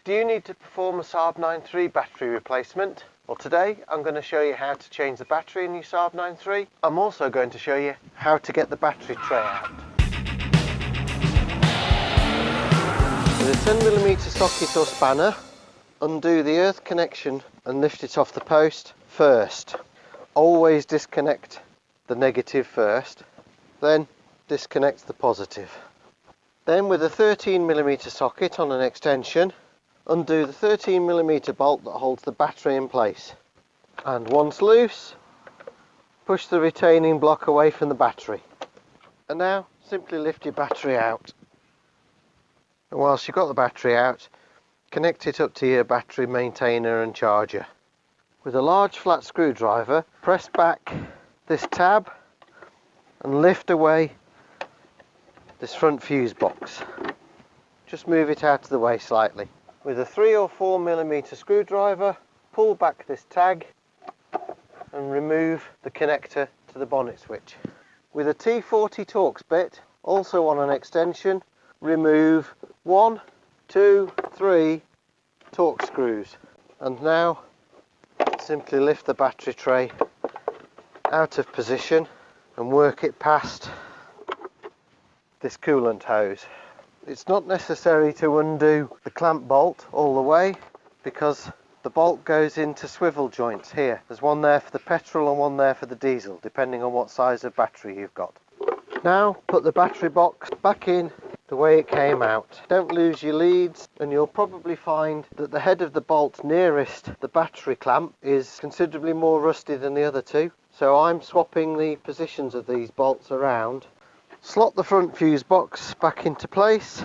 Do you need to perform a Saab 9.3 battery replacement? Well, today I'm going to show you how to change the battery in your Saab 9.3. I'm also going to show you how to get the battery tray out. With a 10mm socket or spanner, undo the earth connection and lift it off the post first. Always disconnect the negative first, then disconnect the positive. Then with a 13mm socket on an extension, undo the 13mm bolt that holds the battery in place. And once loose, push the retaining block away from the battery. And now simply lift your battery out. And whilst you've got the battery out, connect it up to your battery maintainer and charger. With a large flat screwdriver, press back this tab and lift away this front fuse box. Just move it out of the way slightly. With a 3 or 4mm screwdriver, pull back this tag and remove the connector to the bonnet switch. With a T40 Torx bit, also on an extension, remove 1, 2, 3 Torx screws. And now simply lift the battery tray out of position and work it past this coolant hose. It's not necessary to undo the clamp bolt all the way because the bolt goes into swivel joints here. There's one there for the petrol and one there for the diesel, depending on what size of battery you've got. Now put the battery box back in the way it came out. Don't lose your leads, and you'll probably find that the head of the bolt nearest the battery clamp is considerably more rusty than the other two. So I'm swapping the positions of these bolts around. Slot the front fuse box back into place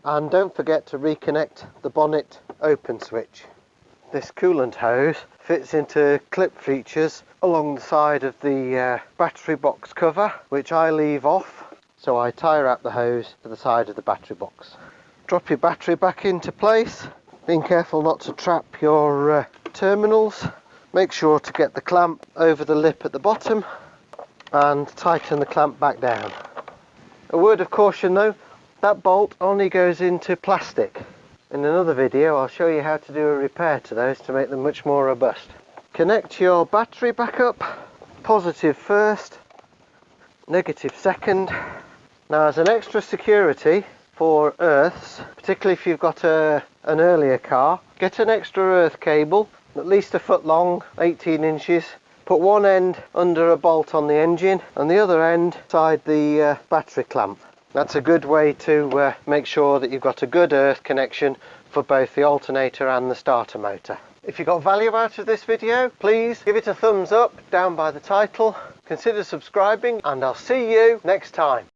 and don't forget to reconnect the bonnet open switch. This coolant hose fits into clip features along the side of the battery box cover, which I leave off, so I tie wrap the hose to the side of the battery box. Drop your battery back into place, being careful not to trap your terminals. Make sure to get the clamp over the lip at the bottom and tighten the clamp back down. A word of caution though, that bolt only goes into plastic. In another video I'll show you how to do a repair to those to make them much more robust. Connect your battery back up, positive first, negative second. Now as an extra security for earths, particularly if you've got an earlier car, get an extra earth cable, at least a foot long, 18 inches. Put one end under a bolt on the engine and the other end inside the battery clamp. That's a good way to make sure that you've got a good earth connection for both the alternator and the starter motor. If you got value out of this video, please give it a thumbs up down by the title. Consider subscribing and I'll see you next time.